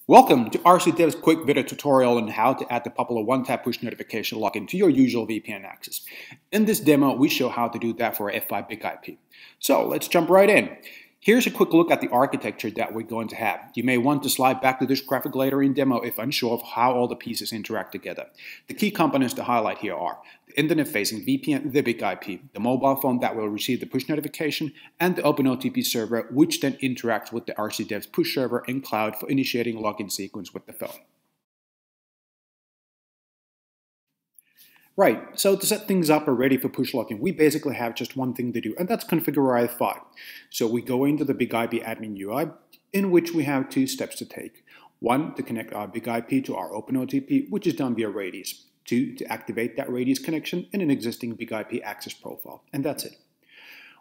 Welcome to RCDevs quick video tutorial on how to add the popular one-tap push notification login to your usual VPN access. In this demo, we show how to do that for F5 BIG-IP. So let's jump right in. Here's a quick look at the architecture that we're going to have. You may want to slide back to this graphic later in demo if unsure of how all the pieces interact together. The key components to highlight here are the internet-facing VPN, the BIG-IP, the mobile phone that will receive the push notification, and the OpenOTP server, which then interacts with the RCDevs push server and cloud for initiating login sequence with the phone. Right, so to set things up or ready for push login, we basically have just one thing to do, and that's configure F5. So we go into the BIG-IP admin UI, in which we have two steps to take. One, to connect our BIG-IP to our OpenOTP, which is done via Radius. Two, to activate that Radius connection in an existing BIG-IP access profile, and that's it.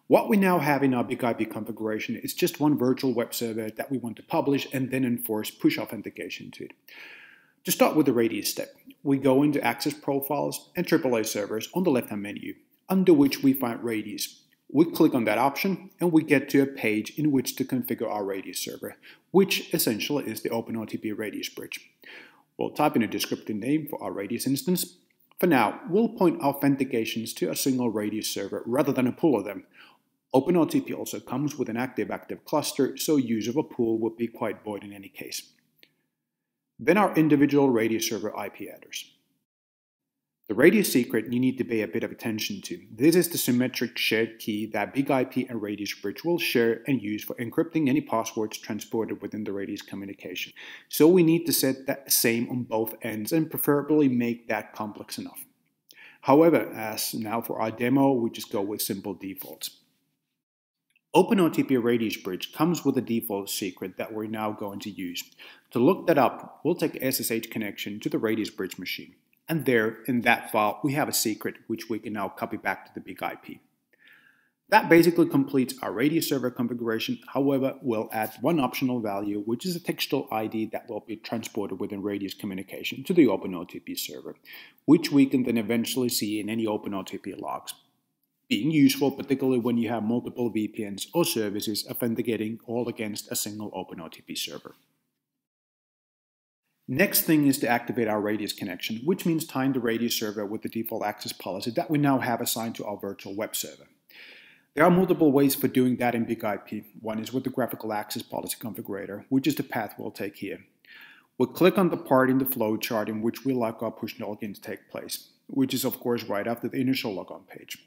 What we now have in our BIG-IP configuration is just one virtual web server that we want to publish and then enforce push authentication to it. To start with the Radius step, we go into Access Profiles and AAA Servers on the left-hand menu, under which we find Radius. We click on that option and we get to a page in which to configure our Radius server, which essentially is the OpenOTP Radius bridge. We'll type in a descriptive name for our Radius instance. For now, we'll point authentications to a single Radius server rather than a pool of them. OpenOTP also comes with an active cluster, so use of a pool would be quite void in any case. Then our individual Radius server IP address. The Radius secret you need to pay a bit of attention to. This is the symmetric shared key that BIG-IP and Radius bridge will share and use for encrypting any passwords transported within the Radius communication. So we need to set that same on both ends and preferably make that complex enough. However, as now for our demo, we just go with simple defaults. OpenOTP Radius Bridge comes with a default secret that we're now going to use. To look that up, we'll take a SSH connection to the Radius Bridge machine. And there, in that file, we have a secret which we can now copy back to the BIG-IP. That basically completes our Radius server configuration. However, we'll add one optional value, which is a textual ID that will be transported within Radius communication to the OpenOTP server, which we can then eventually see in any OpenOTP logs. Being useful particularly when you have multiple VPNs or services authenticating all against a single OpenOTP server. Next thing is to activate our Radius connection, which means tying the Radius server with the default access policy that we now have assigned to our virtual web server. There are multiple ways for doing that in BIG-IP. One is with the Graphical access policy configurator, which is the path we'll take here. We'll click on the part in the flowchart in which we like our push login to take place, which is of course right after the initial logon page.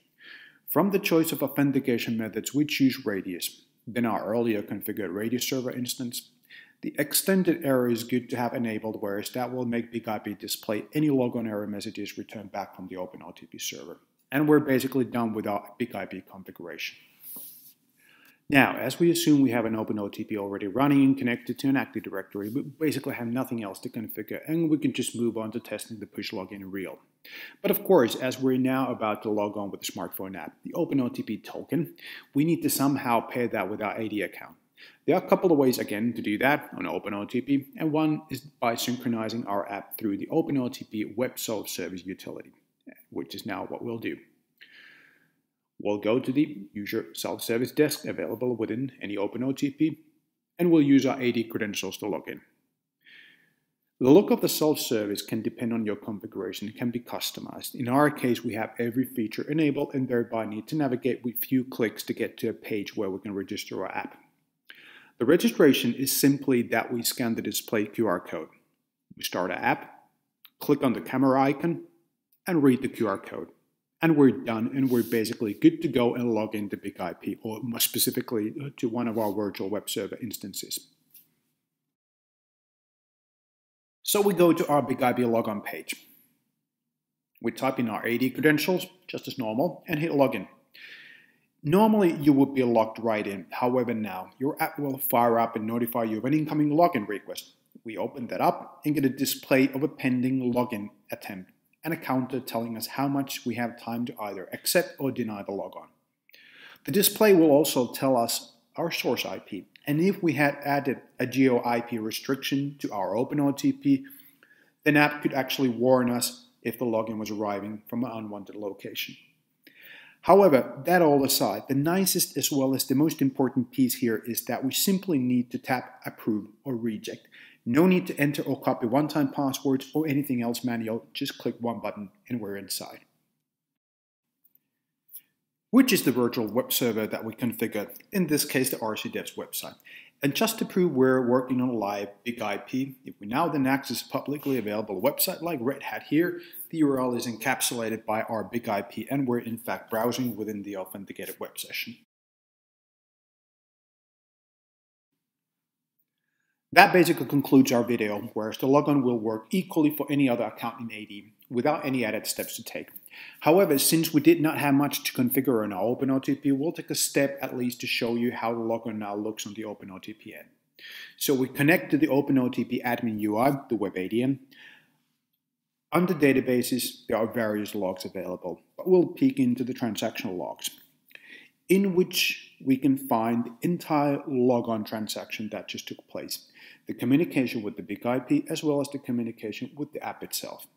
From the choice of authentication methods, we choose Radius, then our earlier configured Radius server instance. The extended error is good to have enabled, whereas that will make BIG-IP display any logon error messages returned back from the OpenOTP server. And we're basically done with our BIG-IP configuration. Now, as we assume we have an OpenOTP already running and connected to an Active Directory, we basically have nothing else to configure, and we can just move on to testing the push login real. But of course, as we're now about to log on with the smartphone app, the OpenOTP token, we need to somehow pair that with our AD account. There are a couple of ways again to do that on OpenOTP, and one is by synchronizing our app through the OpenOTP Web Self-Service utility, which is now what we'll do. We'll go to the user self-service desk available within any OpenOTP, and we'll use our AD credentials to log in. The look of the self-service can depend on your configuration and can be customized. In our case, we have every feature enabled and thereby need to navigate with few clicks to get to a page where we can register our app. The registration is simply that we scan the display QR code. We start our app, click on the camera icon, and read the QR code. And we're done, and we're basically good to go and log into BIG-IP, or more specifically to one of our virtual web server instances. So we go to our BIG-IP logon page. We type in our AD credentials, just as normal, and hit login. Normally, you would be logged right in. However, now, your app will fire up and notify you of an incoming login request. We open that up and get a display of a pending login attempt, and a counter telling us how much we have time to either accept or deny the logon. The display will also tell us our source IP, and if we had added a geo IP restriction to our OpenOTP, the app could actually warn us if the login was arriving from an unwanted location. However, that all aside, the nicest as well as the most important piece here is that we simply need to tap approve or reject. No need to enter or copy one-time passwords or anything else manual, just click one button and we're inside. Which is the virtual web server that we configured, in this case the RCDevs website. And just to prove we're working on a live BIG-IP, if we now then access a publicly available website like Red Hat here, the URL is encapsulated by our BIG-IP and we're in fact browsing within the authenticated web session. That basically concludes our video, whereas the logon will work equally for any other account in AD without any added steps to take. However, since we did not have much to configure on our OpenOTP, we'll take a step at least to show you how the logon now looks on the OpenOTP end. So we connect to the OpenOTP admin UI, the WebADM. Under databases, there are various logs available, but we'll peek into the transactional logs, in which we can find the entire logon transaction that just took place, the communication with the BIG-IP as well as the communication with the app itself.